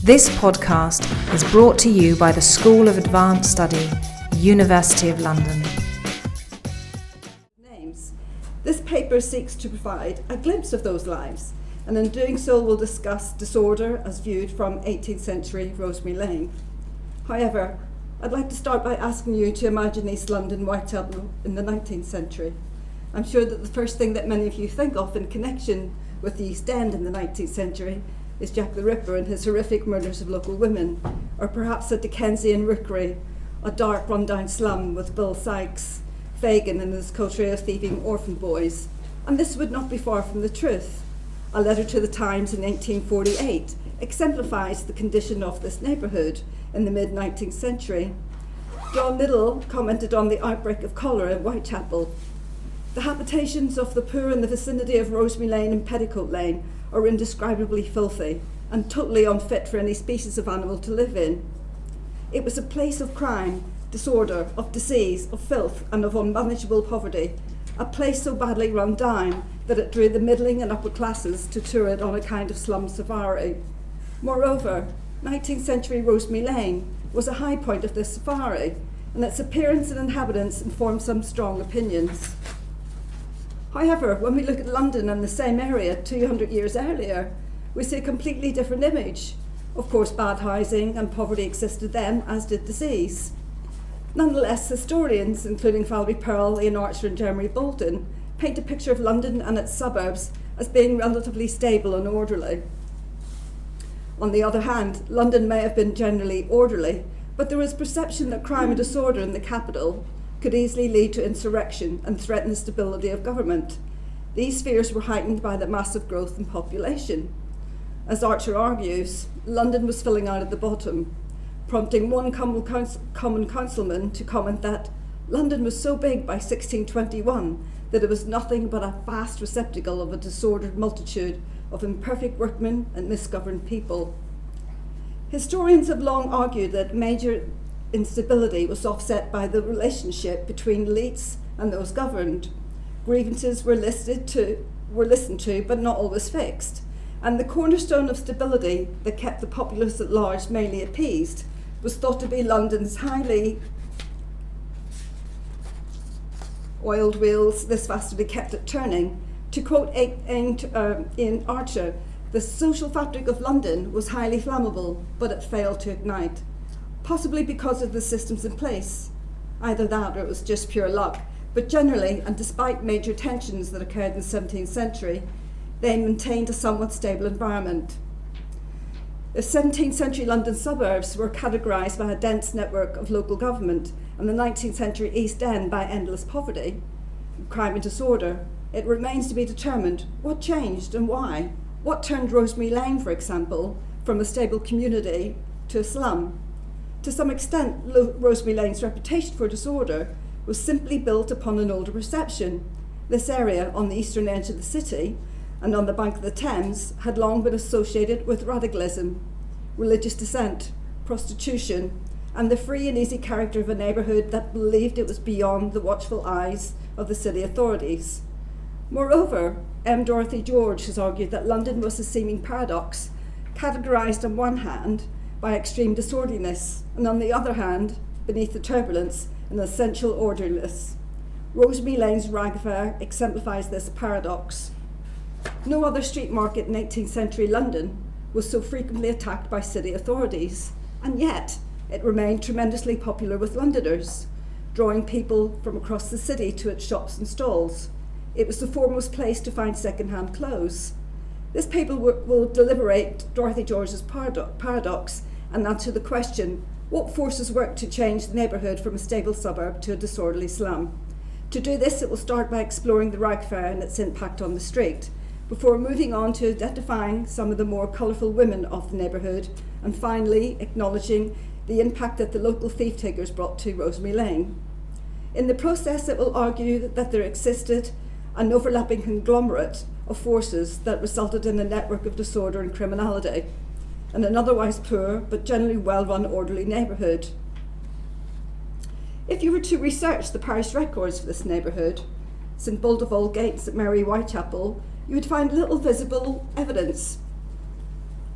This podcast is brought to you by the School of Advanced Study, University of London. This paper seeks to provide a glimpse of those lives, and in doing so will discuss disorder as viewed from 18th century Rosemary Lane. However, I'd like to start by asking you to imagine East London, Whitechapel in the 19th century. I'm sure that the first thing that many of you think of in connection with the East End in the 19th century is Jack the Ripper and his horrific murders of local women, or perhaps a Dickensian rookery, a dark run-down slum with Bill Sykes, Fagin and his coterie of thieving orphan boys. And this would not be far from the truth. A letter to the Times in 1848 exemplifies the condition of this neighbourhood in the mid-19th century. John Liddell commented on the outbreak of cholera in Whitechapel. The habitations of the poor in the vicinity of Rosemary Lane and Petticoat Lane are indescribably filthy and totally unfit for any species of animal to live in. It was a place of crime, disorder, of disease, of filth, and of unmanageable poverty, a place so badly run down that it drew the middling and upper classes to tour it on a kind of slum safari. Moreover, 19th century Rosemary Lane was a high point of this safari, and its appearance and inhabitants informed some strong opinions. However, when we look at London and the same area 200 years earlier, we see a completely different image. Of course, bad housing and poverty existed then, as did disease. Nonetheless, historians, including Valerie Pearl, Ian Archer and Jeremy Bolton, paint a picture of London and its suburbs as being relatively stable and orderly. On the other hand, London may have been generally orderly, but there was perception that crime and disorder in the capital could easily lead to insurrection and threaten the stability of government. These fears were heightened by the massive growth in population. As Archer argues, London was filling out at the bottom, prompting one common councilman to comment that London was so big by 1621 that it was nothing but a vast receptacle of a disordered multitude of imperfect workmen and misgoverned people. Historians have long argued that major instability was offset by the relationship between elites and those governed. Grievances were listened to, but not always fixed. And the cornerstone of stability that kept the populace at large mainly appeased was thought to be London's highly oiled wheels, this vastly kept it turning. To quote Ian Archer, the social fabric of London was highly flammable, but it failed to ignite. Possibly because of the systems in place. Either that or it was just pure luck. But generally, and despite major tensions that occurred in the 17th century, they maintained a somewhat stable environment. The 17th century London suburbs were categorised by a dense network of local government, and the 19th century East End by endless poverty, crime and disorder. It remains to be determined what changed and why. What turned Rosemary Lane, for example, from a stable community to a slum? To some extent, Rosemary Lane's reputation for disorder was simply built upon an older perception. This area on the eastern edge of the city and on the bank of the Thames had long been associated with radicalism, religious dissent, prostitution, and the free and easy character of a neighbourhood that believed it was beyond the watchful eyes of the city authorities. Moreover, M. Dorothy George has argued that London was a seeming paradox, categorised on one hand by extreme disorderliness, and on the other hand, beneath the turbulence, an essential orderliness. Rosemary Lane's rag fair exemplifies this paradox. No other street market in 18th century London was so frequently attacked by city authorities, and yet it remained tremendously popular with Londoners, drawing people from across the city to its shops and stalls. It was the foremost place to find second-hand clothes. This paper will deliberate Dorothy George's paradox and answer the question, what forces worked to change the neighbourhood from a stable suburb to a disorderly slum? To do this, it will start by exploring the rag fair and its impact on the street, before moving on to identifying some of the more colourful women of the neighbourhood, and finally acknowledging the impact that the local thief-takers brought to Rosemary Lane. In the process, it will argue that there existed an overlapping conglomerate of forces that resulted in a network of disorder and criminality, and an otherwise poor but generally well-run orderly neighbourhood. If you were to research the parish records for this neighbourhood, St Baldevall Gate, St Mary Whitechapel, you would find little visible evidence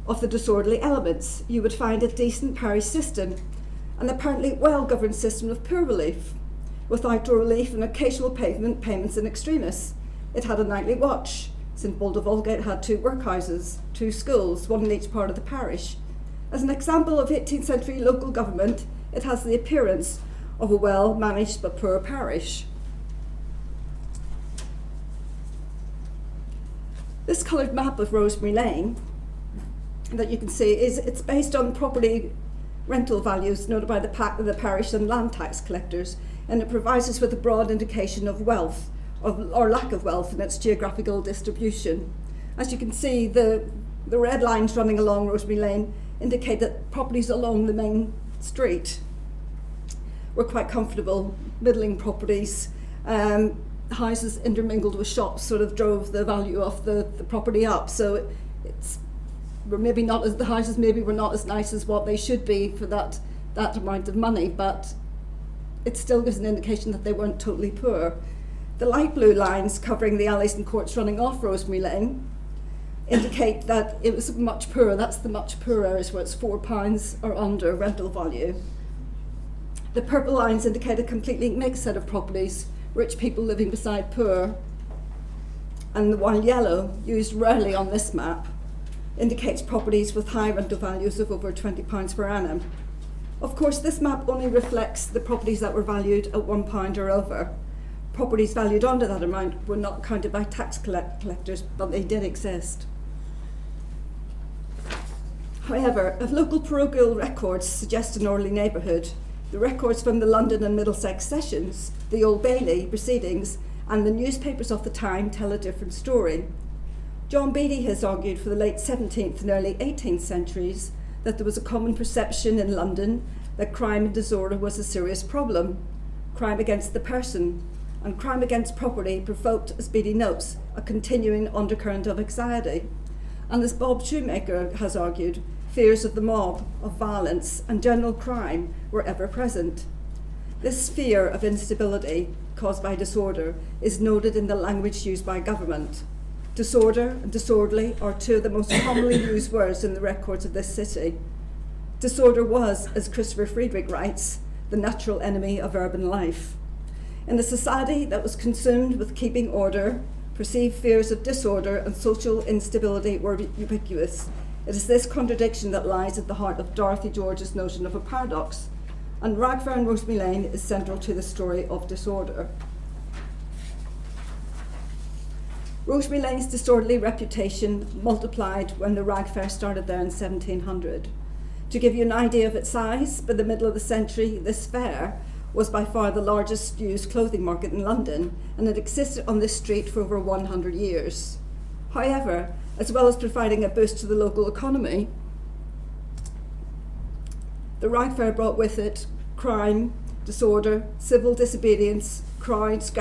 of the disorderly elements, you would find a decent parish system, an apparently well-governed system of poor relief, with outdoor relief and occasional pavement payments in extremis. It had a nightly watch. St Boldewolgate had 2 workhouses, 2 schools, 1 in each part of the parish. As an example of 18th century local government, it has the appearance of a well-managed but poor parish. This coloured map of Rosemary Lane that you can see it's based on property rental values noted by the parish and land tax collectors, and it provides us with a broad indication of wealth, or lack of wealth, in its geographical distribution. As you can see, the red lines running along Rosemary Lane indicate that properties along the main street were quite comfortable, middling properties. Houses intermingled with shops sort of drove the value of the property up. So the houses maybe were not as nice as what they should be for that amount of money, but it still gives an indication that they weren't totally poor. The light blue lines covering the alleys and courts running off Rosemary Lane indicate that it was much poorer. That's the much poorer areas where it's £4 or under rental value. The purple lines indicate a completely mixed set of properties, rich people living beside poor, and while yellow, used rarely on this map, indicates properties with high rental values of over £20 per annum. Of course, this map only reflects the properties that were valued at £1 or over. Properties valued under that amount were not counted by tax collectors, but they did exist. However, if local parochial records suggest an orderly neighbourhood, the records from the London and Middlesex sessions, the Old Bailey proceedings, and the newspapers of the time tell a different story. John Beattie has argued for the late 17th and early 18th centuries that there was a common perception in London that crime and disorder was a serious problem. Crime against the person and crime against property provoked, as Beattie notes, a continuing undercurrent of anxiety. And as Bob Shoemaker has argued, fears of the mob, of violence and general crime were ever present. This fear of instability caused by disorder is noted in the language used by government. Disorder and disorderly are 2 of the most commonly used words in the records of this city. Disorder was, as Christopher Friedrich writes, the natural enemy of urban life. In a society that was consumed with keeping order, perceived fears of disorder and social instability were ubiquitous. It is this contradiction that lies at the heart of Dorothy George's notion of a paradox, and Ragfair and Rosemary Lane is central to the story of disorder. Rosemary Lane's disorderly reputation multiplied when the Rag Fair started there in 1700. To give you an idea of its size, by the middle of the century, this fair was by far the largest used clothing market in London, and it existed on this street for over 100 years. However, as well as providing a boost to the local economy, the Rag Fair brought with it crime, disorder, civil disobedience, crowds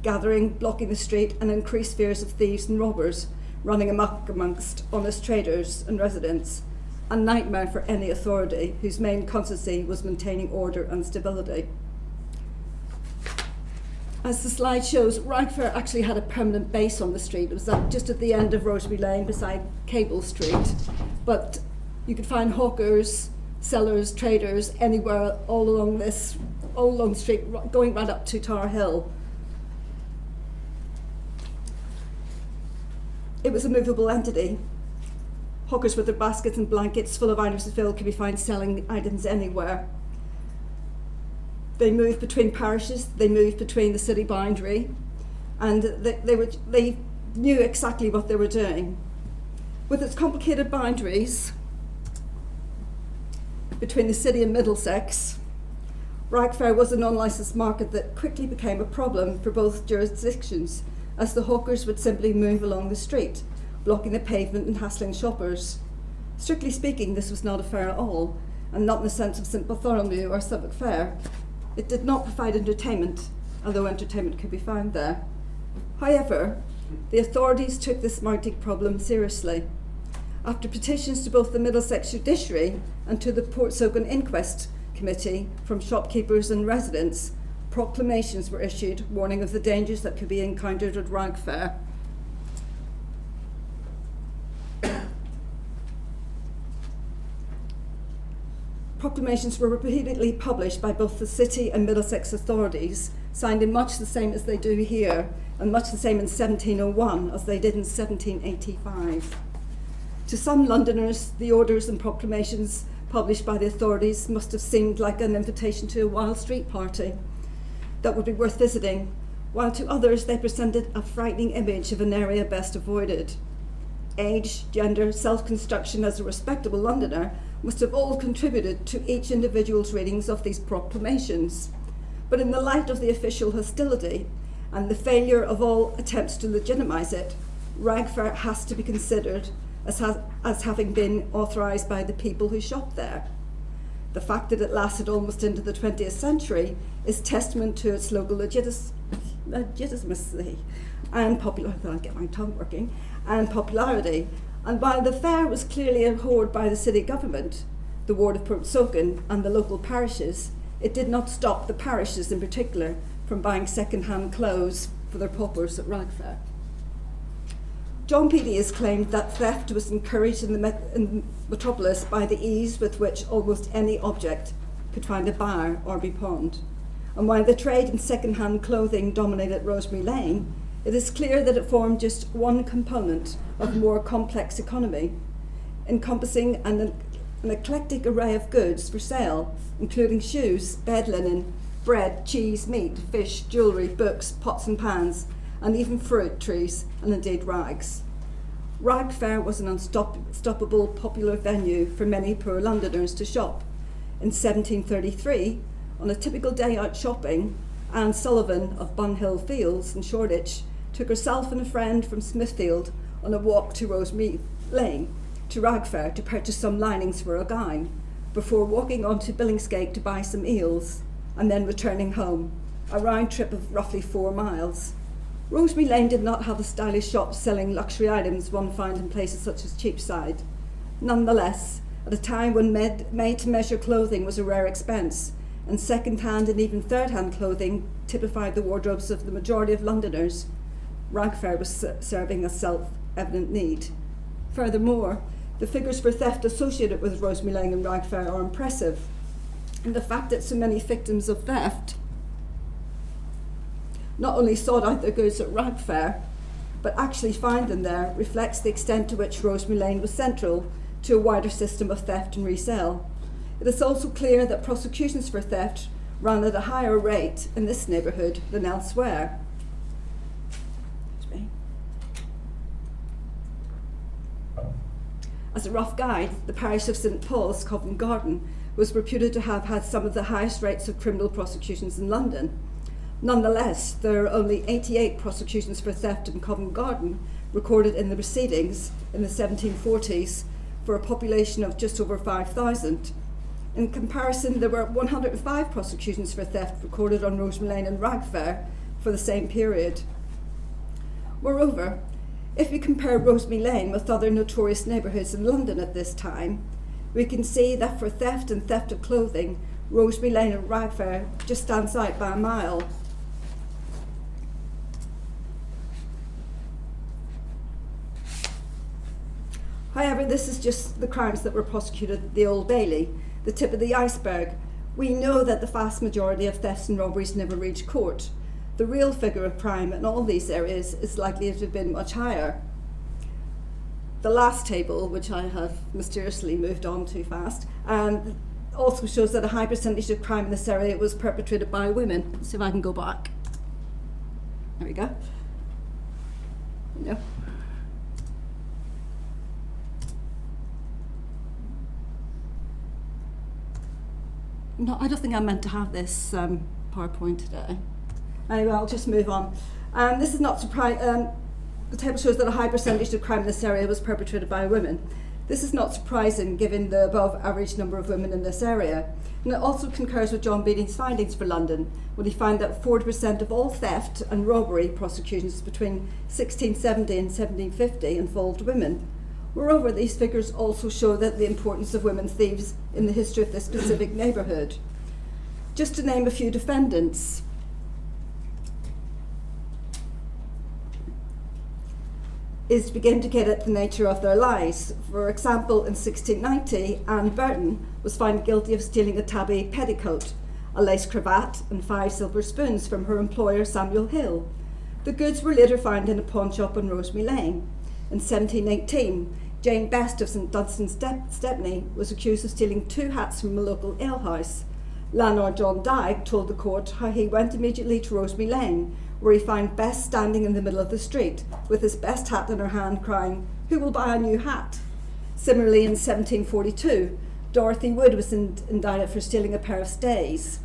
gathering, blocking the street, and increased fears of thieves and robbers running amok amongst honest traders and residents, a nightmare for any authority whose main constancy was maintaining order and stability. As the slide shows, Rag Fair actually had a permanent base on the street. It was just at the end of Rosemary Lane beside Cable Street, but you could find hawkers, sellers, traders anywhere all along the street, going right up to Tower Hill. It was a movable entity. Hawkers with their baskets and blankets full of items to fill could be found selling items anywhere. They moved between parishes, they moved between the city boundary, and they knew exactly what they were doing. With its complicated boundaries between the city and Middlesex, Rag Fair was an unlicensed market that quickly became a problem for both jurisdictions, as the hawkers would simply move along the street, blocking the pavement and hassling shoppers. Strictly speaking, this was not a fair at all, and not in the sense of St Bartholomew or Suffolk Fair. It did not provide entertainment, although entertainment could be found there. However, the authorities took this market problem seriously. After petitions to both the Middlesex Judiciary and to the Portsoken Inquest Committee from shopkeepers and residents, proclamations were issued warning of the dangers that could be encountered at Rag Fair. proclamations were repeatedly published by both the City and Middlesex authorities, signed in much the same as they do here, and much the same in 1701 as they did in 1785. To some Londoners, the orders and proclamations published by the authorities must have seemed like an invitation to a wild street party that would be worth visiting, while to others they presented a frightening image of an area best avoided. Age, gender, self-construction as a respectable Londoner must have all contributed to each individual's readings of these proclamations. But in the light of the official hostility and the failure of all attempts to legitimise it, Rag Fair has to be considered as having been authorised by the people who shopped there. The fact that it lasted almost into the 20th century is testament to its local legitimacy and popularity. And while the fair was clearly abhorred by the city government, the ward of Portsoken, and the local parishes, it did not stop the parishes in particular from buying second-hand clothes for their paupers at Rag Fair. John Peaty has claimed that theft was encouraged in the metropolis by the ease with which almost any object could find a buyer or be pawned. And while the trade in second-hand clothing dominated Rosemary Lane, it is clear that it formed just one component of a more complex economy, encompassing an eclectic array of goods for sale, including shoes, bed linen, bread, cheese, meat, fish, jewellery, books, pots and pans, and even fruit trees, and indeed rags. Rag Fair was an unstoppable popular venue for many poor Londoners to shop. In 1733, on a typical day out shopping, Anne Sullivan of Bunhill Fields in Shoreditch took herself and a friend from Smithfield on a walk to Rosemary Lane to Rag Fair to purchase some linings for a gown, before walking on to Billingsgate to buy some eels, and then returning home, a round trip of roughly 4 miles. Rosemary Lane did not have the stylish shops selling luxury items one finds in places such as Cheapside. Nonetheless, at a time when made-to-measure clothing was a rare expense, and second-hand and even third-hand clothing typified the wardrobes of the majority of Londoners, Rag Fair was serving a self-evident need. Furthermore, the figures for theft associated with Rosemary Lane and Rag Fair are impressive, and the fact that so many victims of theft not only sought out their goods at Rag Fair, but actually found them there, reflects the extent to which Rosemary Lane was central to a wider system of theft and resale. It is also clear that prosecutions for theft ran at a higher rate in this neighbourhood than elsewhere. As a rough guide, the parish of St Paul's, Covent Garden, was reputed to have had some of the highest rates of criminal prosecutions in London. Nonetheless, there are only 88 prosecutions for theft in Covent Garden recorded in the proceedings in the 1740s for a population of just over 5,000. In comparison, there were 105 prosecutions for theft recorded on Rosemary Lane and Rag Fair for the same period. Moreover, if we compare Rosemary Lane with other notorious neighbourhoods in London at this time, we can see that for theft and theft of clothing, Rosemary Lane and Rag Fair just stands out by a mile. However, this is just the crimes that were prosecuted at the Old Bailey, the tip of the iceberg. We know that the vast majority of thefts and robberies never reach court. The real figure of crime in all these areas is likely to have been much higher. The last table, which I have mysteriously moved on too fast, also shows that a high percentage of crime in this area was perpetrated by women. Let's see if I can go back. There we go. No. No, I don't think I'm meant to have this PowerPoint today. Anyway, I'll just move on. This is not surprising. The table shows that a high percentage of crime in this area was perpetrated by women. This is not surprising given the above average number of women in this area. And it also concurs with John Beating's findings for London, when he found that 40% of all theft and robbery prosecutions between 1670 and 1750 involved women. Moreover, these figures also show that the importance of women thieves in the history of this specific neighbourhood. Just to name a few defendants. is to begin to get at the nature of their lives. For example, in 1690, Anne Burton was found guilty of stealing a tabby petticoat, a lace cravat, and 5 silver spoons from her employer Samuel Hill. The goods were later found in a pawn shop on Rosemary Lane. In 1718, Jane Best of St Dunstan Stepney was accused of stealing 2 hats from a local alehouse. Landlord John Dyke told the court how he went immediately to Rosemary Lane, where he found Best standing in the middle of the street with his best hat in her hand, crying, "Who will buy a new hat?" Similarly, in 1742, Dorothy Wood was indicted for stealing a pair of stays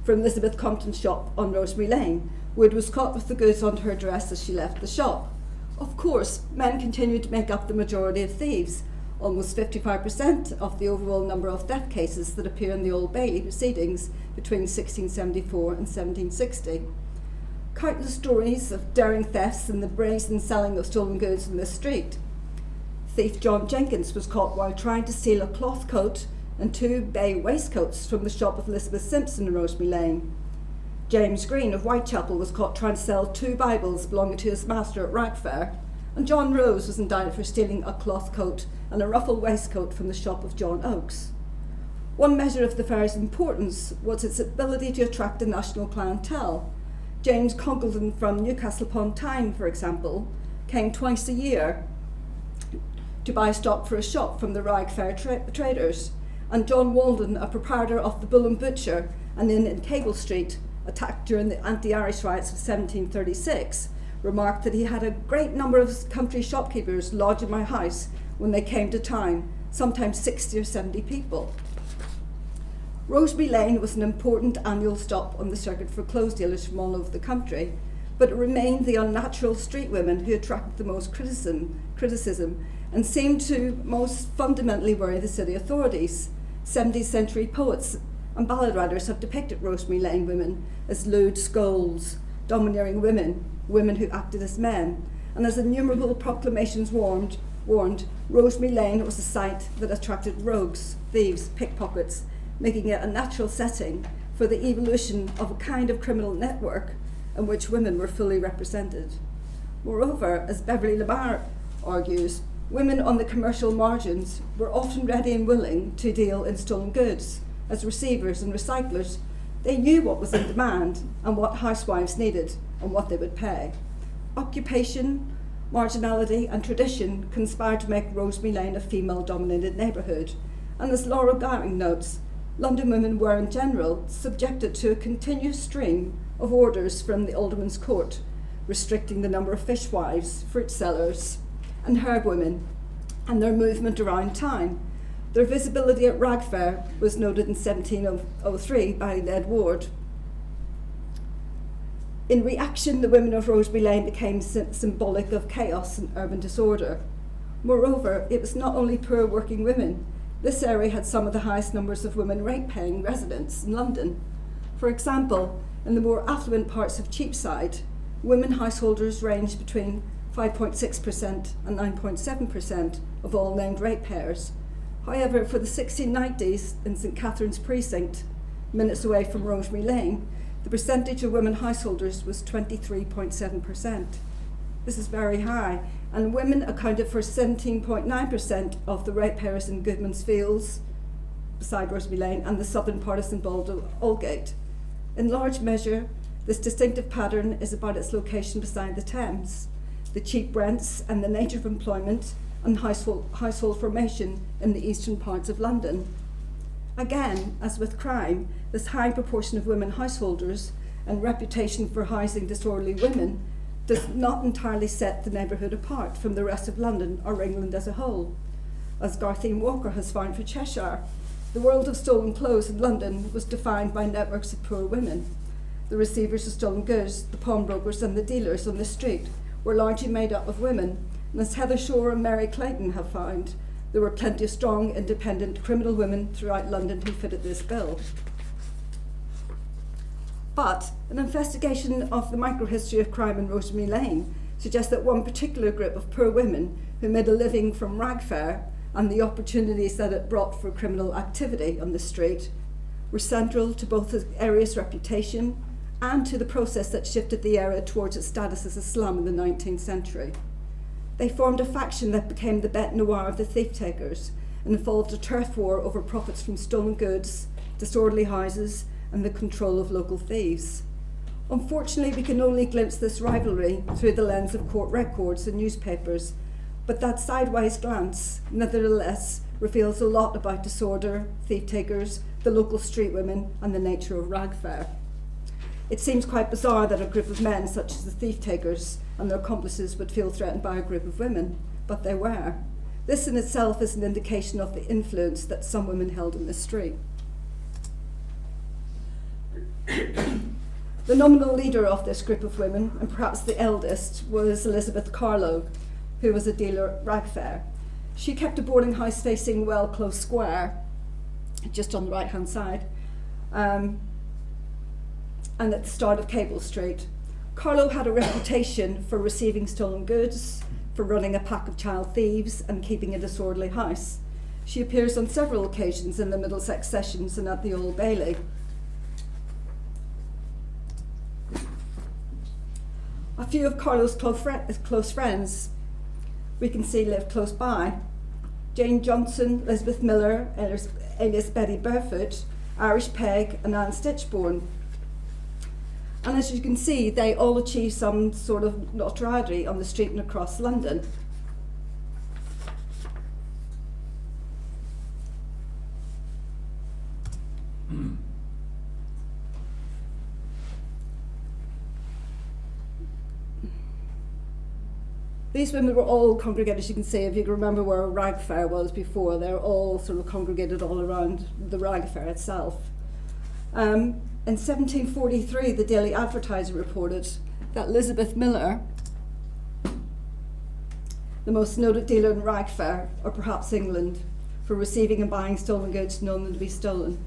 from Elizabeth Compton's shop on Rosemary Lane. Wood was caught with the goods under her dress as she left the shop. Of course, men continued to make up the majority of thieves, almost 55% of the overall number of theft cases that appear in the Old Bailey proceedings between 1674 and 1760. Countless stories of daring thefts and the brazen selling of stolen goods in this street. Thief John Jenkins was caught while trying to steal a cloth coat and 2 bay waistcoats from the shop of Elizabeth Simpson in Rosemary Lane. James Green of Whitechapel was caught trying to sell 2 Bibles belonging to his master at Rag Fair, and John Rose was indicted for stealing a cloth coat and a ruffled waistcoat from the shop of John Oakes. One measure of the fair's importance was its ability to attract a national clientele. James Congleton from Newcastle upon Tyne, for example, came twice a year to buy stock for a shop from the Rag Fair traders, and John Walden, a proprietor of the Bull and Butcher, an inn in Cable Street, attacked during the anti-Irish riots of 1736, remarked that he had a great number of country shopkeepers lodge in my house when they came to town, sometimes 60 or 70 people. Rosemary Lane was an important annual stop on the circuit for clothes dealers from all over the country, but it remained the unnatural street women who attracted the most criticism and seemed to most fundamentally worry the city authorities. 17th century poets and ballad writers have depicted Rosemary Lane women as lewd scolds, domineering women, women who acted as men, and as innumerable proclamations warned, Rosemary Lane was a site that attracted rogues, thieves, pickpockets, making it a natural setting for the evolution of a kind of criminal network in which women were fully represented. Moreover, as Beverly Lamar argues, women on the commercial margins were often ready and willing to deal in stolen goods. As receivers and recyclers, they knew what was in demand and what housewives needed and what they would pay. Occupation, marginality and tradition conspired to make Rosemary Lane a female-dominated neighbourhood, and as Laura Gowing notes, London women were in general subjected to a continuous stream of orders from the Alderman's Court, restricting the number of fishwives, fruit sellers and herb women and their movement around town. Their visibility at Rag Fair was noted in 1703 by Ned Ward. In reaction, the women of Rosemary Lane became symbolic of chaos and urban disorder. Moreover, it was not only poor working women. This area had some of the highest numbers of women rate-paying residents in London. For example, in the more affluent parts of Cheapside, women householders ranged between 5.6% and 9.7% of all named ratepayers. However, for the 1690s in St Catherine's Precinct, minutes away from Rosemary Lane, the percentage of women householders was 23.7%. This is very high, and women accounted for 17.9% of the ratepayers in Goodman's Fields, beside Rosemary Lane, and the southern part of St Aldgate. In large measure, this distinctive pattern is about its location beside the Thames, the cheap rents and the nature of employment and household formation in the eastern parts of London. Again, as with crime, this high proportion of women householders and reputation for housing disorderly women does not entirely set the neighbourhood apart from the rest of London or England as a whole. As Garthine Walker has found for Cheshire, the world of stolen clothes in London was defined by networks of poor women. The receivers of stolen goods, the pawnbrokers and the dealers on the street were largely made up of women, and as Heather Shore and Mary Clayton have found, there were plenty of strong, independent criminal women throughout London who fitted this bill. But an investigation of the microhistory of crime in Rosemary Lane suggests that one particular group of poor women who made a living from Rag Fair and the opportunities that it brought for criminal activity on the street were central to both the area's reputation and to the process that shifted the area towards its status as a slum in the 19th century. They formed a faction that became the bête noire of the thief-takers and involved a turf war over profits from stolen goods, disorderly houses, and the control of local thieves. Unfortunately, we can only glimpse this rivalry through the lens of court records and newspapers, but that sideways glance, nevertheless, reveals a lot about disorder, thief-takers, the local street women, and the nature of rag fair. It seems quite bizarre that a group of men, such as the thief-takers and their accomplices, would feel threatened by a group of women, but they were. This in itself is an indication of the influence that some women held in the street. The nominal leader of this group of women, and perhaps the eldest, was Elizabeth Carlow, who was a dealer at rag fair. She kept a boarding house facing Well Close Square, just on the right-hand side, and at the start of Cable Street. Carlow had a reputation for receiving stolen goods, for running a pack of child thieves, and keeping a disorderly house. She appears on several occasions in the Middlesex sessions and at the Old Bailey. A few of Carlow's close friends we can see live close by. Jane Johnson, Elizabeth Miller, alias Betty Barefoot, Irish Peg, and Anne Stitchborn. And as you can see, they all achieved some sort of notoriety on the street and across London. These women were all congregated, as you can see, if you can remember where a rag fair was before, they're all sort of congregated all around the rag fair itself. In 1743, the Daily Advertiser reported that Elizabeth Miller, the most noted dealer in rag fair, or perhaps England, for receiving and buying stolen goods known them to be stolen.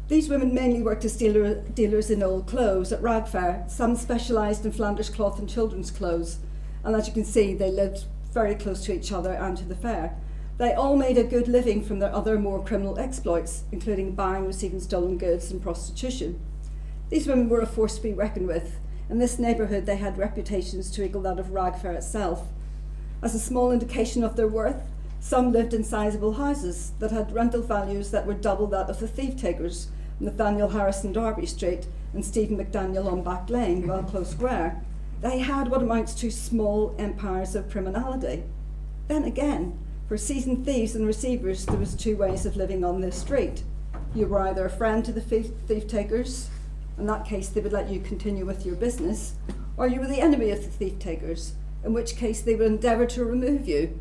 These women mainly worked as dealers in old clothes at rag fair. Some specialised in Flanders cloth and children's clothes. And as you can see, they lived very close to each other and to the fair. They all made a good living from their other more criminal exploits, including buying, receiving stolen goods and prostitution. These women were a force to be reckoned with. In this neighbourhood, they had reputations to equal that of rag fair itself. As a small indication of their worth, some lived in sizable houses that had rental values that were double that of the thief-takers, Nathaniel Harris in Derby Street and Stephen McDaniel on Back Lane, Well Close Square. They had what amounts to small empires of criminality. Then again, for seasoned thieves and receivers, there was two ways of living on this street. You were either a friend to the thief-takers, in that case they would let you continue with your business, or you were the enemy of the thief-takers, in which case they would endeavour to remove you.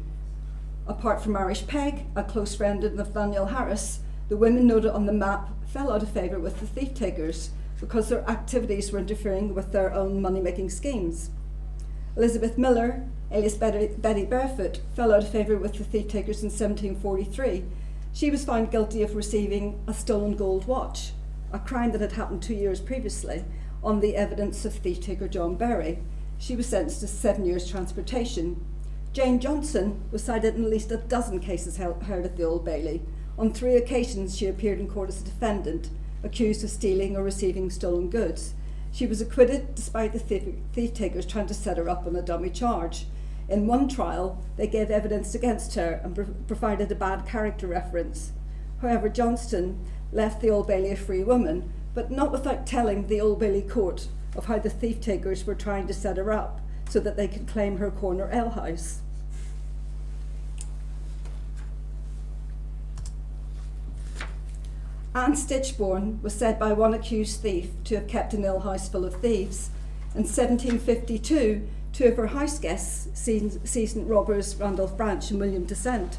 Apart from Irish Peg, a close friend of Nathaniel Harris, the women noted on the map fell out of favour with the thief-takers because their activities were interfering with their own money-making schemes. Elizabeth Miller, alias Betty Barefoot, fell out of favour with the thief-takers in 1743. She was found guilty of receiving a stolen gold watch, a crime that had happened 2 years previously, on the evidence of thief-taker John Berry. She was sentenced to 7 years transportation. Jane Johnson was cited in at least a dozen cases heard at the Old Bailey. On 3 occasions she appeared in court as a defendant, accused of stealing or receiving stolen goods. She was acquitted despite the thief-takers trying to set her up on a dummy charge. In one trial, they gave evidence against her and provided a bad character reference. However, Johnston left the Old Bailey a free woman, but not without telling the Old Bailey court of how the thief-takers were trying to set her up so that they could claim her corner alehouse. Anne Stitchborn was said by one accused thief to have kept an alehouse full of thieves. In 1752, 2 of her house guests, seasoned robbers Randolph Branch and William Descent,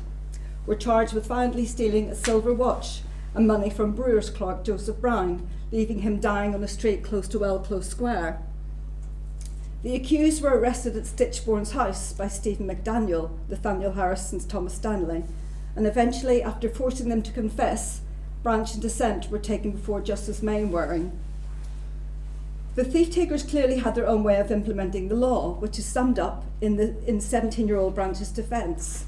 were charged with violently stealing a silver watch and money from brewer's clerk Joseph Brown, leaving him dying on a street close to Well Close Square. The accused were arrested at Stitchborn's house by Stephen McDaniel, Nathaniel Harris and Thomas Stanley, and eventually, after forcing them to confess, Branch and Descent were taken before Justice Mainwaring. The thief-takers clearly had their own way of implementing the law, which is summed up in 17-year-old Branch's defence.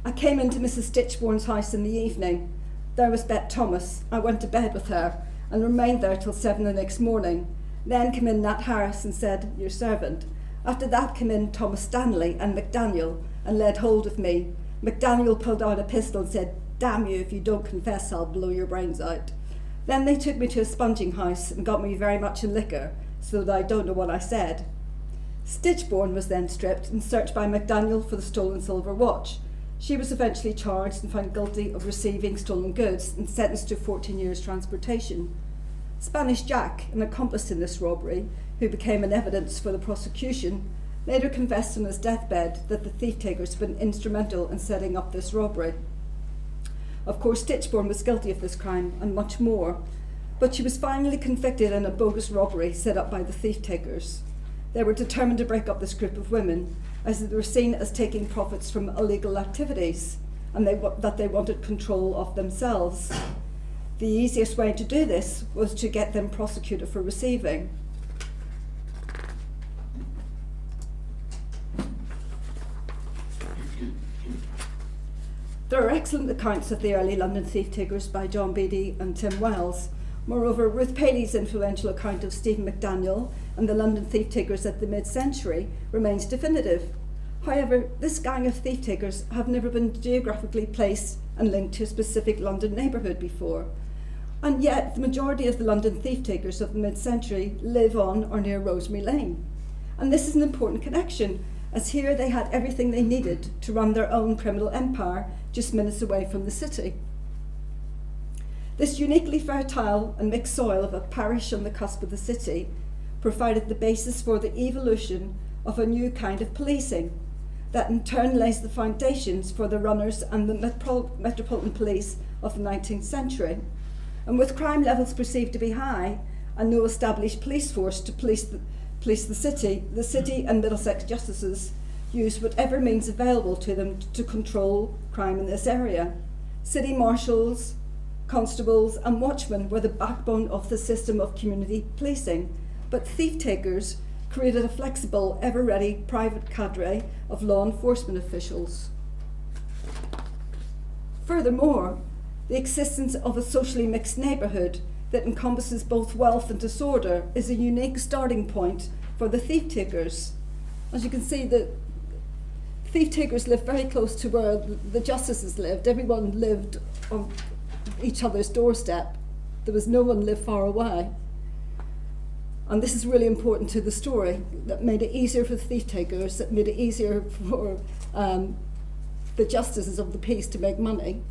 I came into Mrs. Stitchborn's house in the evening. There was Bet Thomas. I went to bed with her and remained there till 7 the next morning. Then came in Nat Harris and said, "Your servant." After that came in Thomas Stanley and McDaniel and laid hold of me. McDaniel pulled out a pistol and said, "Damn you, if you don't confess, I'll blow your brains out." Then they took me to a sponging house and got me very much in liquor, so that I don't know what I said. Stitchborn was then stripped and searched by McDaniel for the stolen silver watch. She was eventually charged and found guilty of receiving stolen goods and sentenced to 14 years transportation. Spanish Jack, an accomplice in this robbery, who became an evidence for the prosecution, later confessed on his deathbed that the thief-takers had been instrumental in setting up this robbery. Of course, Stitchborn was guilty of this crime and much more, but she was finally convicted in a bogus robbery set up by the thief-takers. They were determined to break up this group of women, as they were seen as taking profits from illegal activities, and that they wanted control of themselves. The easiest way to do this was to get them prosecuted for receiving. There are excellent accounts of the early London thief-takers by John Beattie and Tim Wells. Moreover, Ruth Paley's influential account of Stephen McDaniel and the London thief-takers at the mid-century remains definitive. However, this gang of thief-takers have never been geographically placed and linked to a specific London neighbourhood before. And yet, the majority of the London thief-takers of the mid-century live on or near Rosemary Lane. And this is an important connection, as here they had everything they needed to run their own criminal empire just minutes away from the city. This uniquely fertile and mixed soil of a parish on the cusp of the city provided the basis for the evolution of a new kind of policing that in turn lays the foundations for the runners and the metropolitan police of the 19th century. And with crime levels perceived to be high and no established police force to police the city and Middlesex justices used whatever means available to them to control crime in this area. City marshals, constables and watchmen were the backbone of the system of community policing, but thief-takers created a flexible, ever-ready private cadre of law enforcement officials. Furthermore, the existence of a socially mixed neighbourhood that encompasses both wealth and disorder is a unique starting point for the thief-takers. As you can see, the thief-takers lived very close to where the justices lived. Everyone lived on each other's doorstep. There was no one lived far away. And this is really important to the story. That made it easier for the thief-takers, that made it easier for the justices of the peace to make money.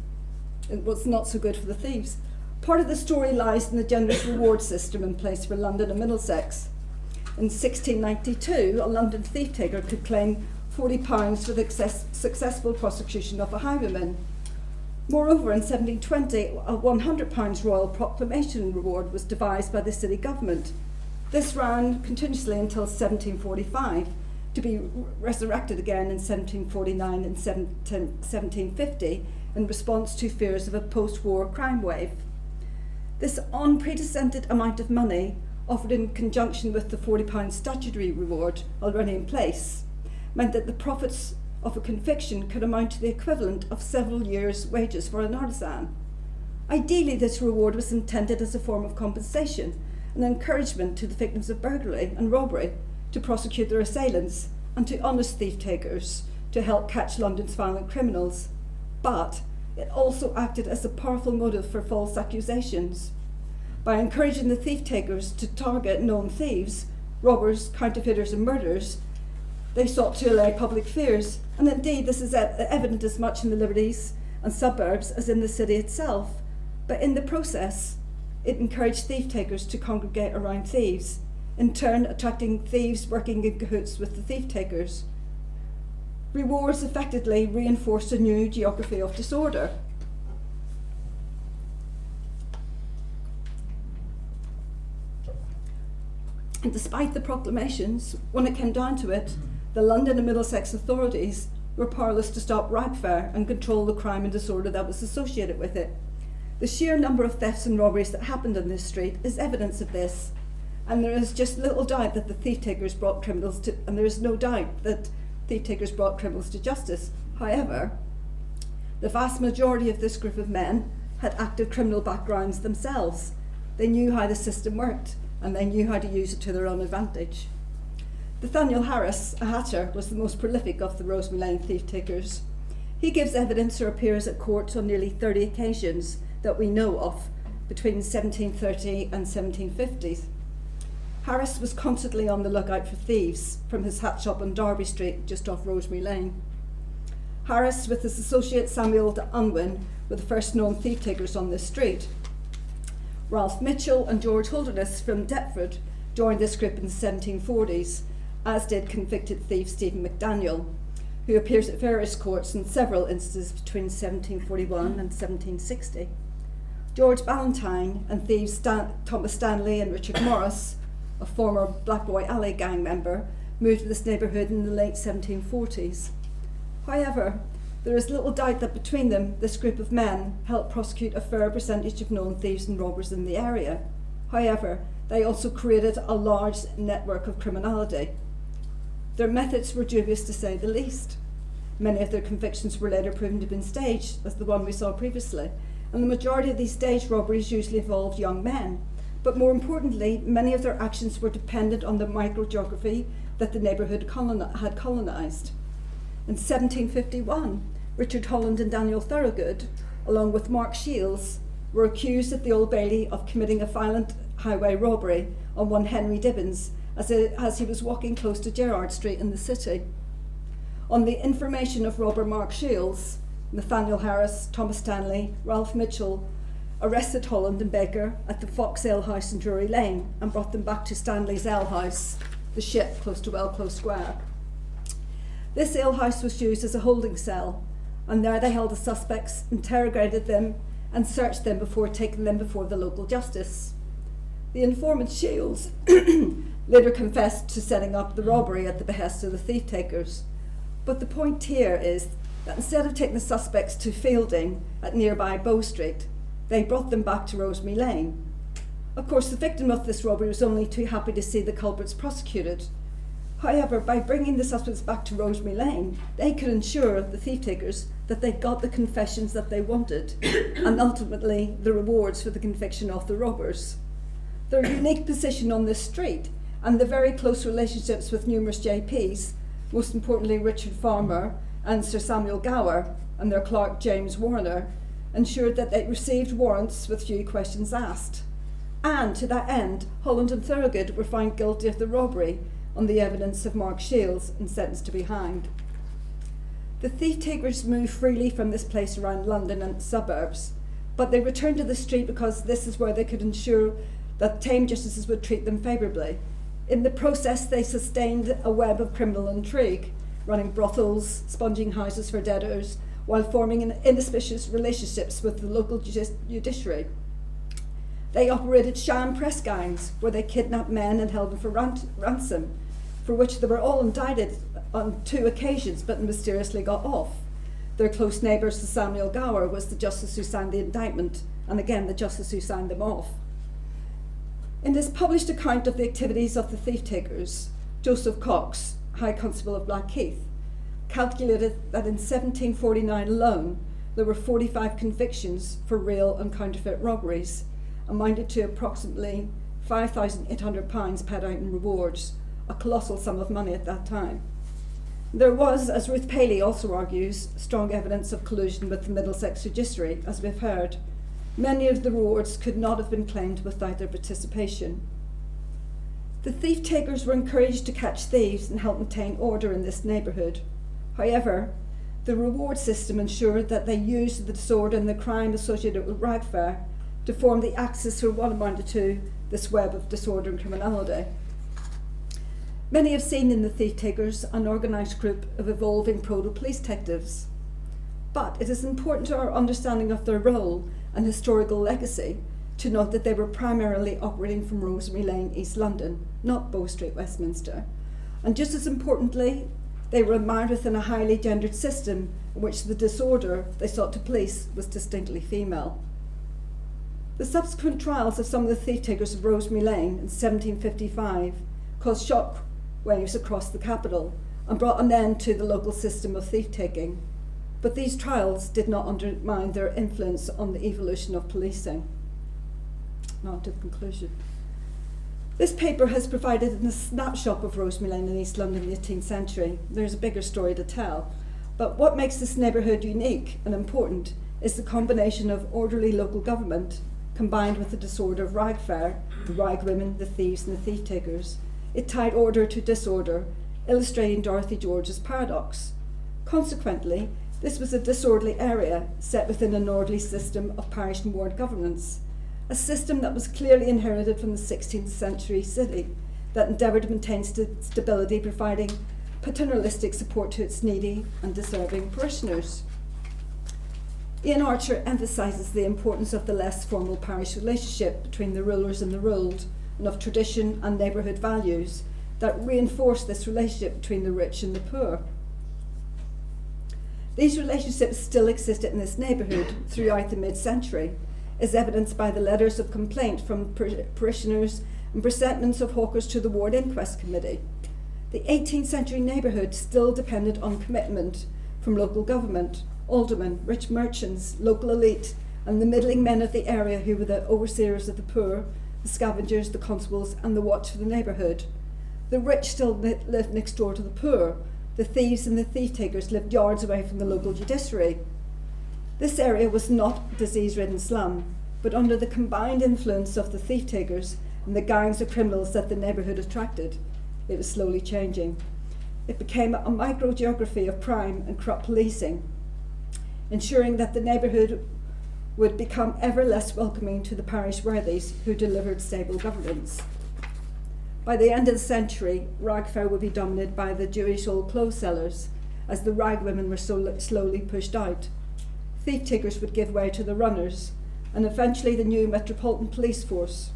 It was not so good for the thieves. Part of the story lies in the generous reward system in place for London and Middlesex. In 1692, a London thief-taker could claim £40 for the successful prosecution of a highwayman. Moreover, in 1720, a £100 royal proclamation reward was devised by the city government. This ran continuously until 1745, to be resurrected again in 1749 and 1750 in response to fears of a post-war crime wave. This unprecedented amount of money, offered in conjunction with the £40 statutory reward already in place, meant that the profits of a conviction could amount to the equivalent of several years' wages for an artisan. Ideally, this reward was intended as a form of compensation, an encouragement to the victims of burglary and robbery to prosecute their assailants, and to honest thief-takers to help catch London's violent criminals. But it also acted as a powerful motive for false accusations. By encouraging the thief-takers to target known thieves, robbers, counterfeiters and murderers, they sought to allay public fears. And indeed, this is evident as much in the liberties and suburbs as in the city itself. But in the process, it encouraged thief-takers to congregate around thieves, in turn attracting thieves working in cahoots with the thief-takers. Rewards effectively reinforced a new geography of disorder. And despite the proclamations, when it came down to it, the London and Middlesex authorities were powerless to stop ragfare and control the crime and disorder that was associated with it. The sheer number of thefts and robberies that happened on this street is evidence of this, and there is just little doubt that the thief-takers brought criminals to, and there is no doubt that thief-takers brought criminals to justice. However, the vast majority of this group of men had active criminal backgrounds themselves. They knew how the system worked, and they knew how to use it to their own advantage. Nathaniel Harris, a hatter, was the most prolific of the Rosemary Lane thief-takers. He gives evidence or appears at court on nearly 30 occasions that we know of between 1730 and 1750. Harris was constantly on the lookout for thieves from his hat shop on Derby Street, just off Rosemary Lane. Harris, with his associate Samuel de Unwin, were the first known thief-takers on this street. Ralph Mitchell and George Holderness from Deptford joined this group in the 1740s, as did convicted thief Stephen McDaniel, who appears at various courts in several instances between 1741 and 1760. George Ballantyne and thieves Thomas Stanley and Richard Morris, a former Black Boy Alley gang member, moved to this neighbourhood in the late 1740s. However, there is little doubt that between them, this group of men helped prosecute a fair percentage of known thieves and robbers in the area. However, they also created a large network of criminality. Their methods were dubious to say the least. Many of their convictions were later proven to have been staged, as the one we saw previously, and the majority of these staged robberies usually involved young men. But more importantly, many of their actions were dependent on the microgeography that the neighbourhood had colonised. In 1751, Richard Holland and Daniel Thorogood, along with Mark Shields, were accused at the Old Bailey of committing a violent highway robbery on one Henry Dibbins as he was walking close to Gerrard Street in the city. On the information of robber Mark Shields, Nathaniel Harris, Thomas Stanley, Ralph Mitchell arrested Holland and Baker at the Fox Ale House in Drury Lane and brought them back to Stanley's Ale House, the Ship, close to Wellclose Square. This ale house was used as a holding cell, and there they held the suspects, interrogated them, and searched them before taking them before the local justice. The informant Shields later confessed to setting up the robbery at the behest of the thief-takers. But the point here is that instead of taking the suspects to Fielding at nearby Bow Street, they brought them back to Rosemary Lane. Of course, the victim of this robbery was only too happy to see the culprits prosecuted. However, by bringing the suspects back to Rosemary Lane, they could ensure the thief-takers that they got the confessions that they wanted, and ultimately the rewards for the conviction of the robbers. Their unique position on this street and the very close relationships with numerous JPs, most importantly Richard Farmer and Sir Samuel Gower and their clerk James Warner, ensured that they received warrants with few questions asked. And to that end, Holland and Thorogood were found guilty of the robbery on the evidence of Mark Shields and sentenced to be hanged. The thief-takers moved freely from this place around London and its suburbs, but they returned to the street because this is where they could ensure that tame justices would treat them favourably. In the process, they sustained a web of criminal intrigue, running brothels, sponging houses for debtors, while forming inauspicious relationships with the local judiciary. They operated sham press gangs where they kidnapped men and held them for ransom, for which they were all indicted on 2 occasions but mysteriously got off. Their close neighbour, Sir Samuel Gower, was the justice who signed the indictment, and again the justice who signed them off. In his published account of the activities of the thief-takers, Joseph Cox, High Constable of Blackheath, calculated that in 1749 alone there were 45 convictions for real and counterfeit robberies, amounted to approximately £5,800 paid out in rewards, a colossal sum of money at that time. There was, as Ruth Paley also argues, strong evidence of collusion with the Middlesex judiciary, as we've heard. Many of the rewards could not have been claimed without their participation. The thief-takers were encouraged to catch thieves and help maintain order in this neighbourhood. However, the reward system ensured that they used the disorder and the crime associated with ragfare to form the axis for what amounted to this web of disorder and criminality. Many have seen in the thief-takers an organised group of evolving proto-police detectives. But it is important to our understanding of their role and historical legacy to note that they were primarily operating from Rosemary Lane, East London, not Bow Street, Westminster. And just as importantly, they were admired within a highly gendered system in which the disorder they sought to police was distinctly female. The subsequent trials of some of the thief-takers of Rosemary Lane in 1755 caused shockwaves across the capital and brought an end to the local system of thief-taking. But these trials did not undermine their influence on the evolution of policing. Now to the conclusion. This paper has provided a snapshot of Rosemary Lane in East London in the 18th century. There's a bigger story to tell. But what makes this neighbourhood unique and important is the combination of orderly local government combined with the disorder of rag fair, the rag women, the thieves and the thief takers. It tied order to disorder, illustrating Dorothy George's paradox. Consequently, this was a disorderly area set within an orderly system of parish and ward governance, a system that was clearly inherited from the 16th century city that endeavoured to maintain stability, providing paternalistic support to its needy and deserving parishioners. Ian Archer emphasises the importance of the less formal parish relationship between the rulers and the ruled, and of tradition and neighbourhood values that reinforce this relationship between the rich and the poor. These relationships still existed in this neighbourhood throughout the mid-century, as evidenced by the letters of complaint from parishioners and presentments of hawkers to the Ward Inquest Committee. The 18th century neighbourhood still depended on commitment from local government, aldermen, rich merchants, local elite, and the middling men of the area who were the overseers of the poor, the scavengers, the constables, and the watch for the neighbourhood. The rich still lived next door to the poor. The thieves and the thief takers lived yards away from the local judiciary. This area was not disease-ridden slum, but under the combined influence of the thief takers and the gangs of criminals that the neighbourhood attracted, it was slowly changing. It became a microgeography of crime and corrupt policing, ensuring that the neighbourhood would become ever less welcoming to the parish worthies who delivered stable governance. By the end of the century, rag fair would be dominated by the Jewish old clothes sellers, as the rag women were slowly pushed out. Thief takers would give way to the runners, and eventually the new Metropolitan Police Force.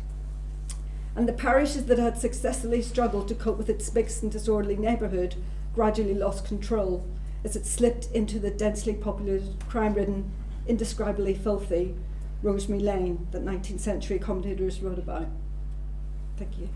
And the parishes that had successfully struggled to cope with its mixed and disorderly neighbourhood gradually lost control as it slipped into the densely populated, crime-ridden, indescribably filthy Rosemary Lane that 19th century commentators wrote about. Thank you.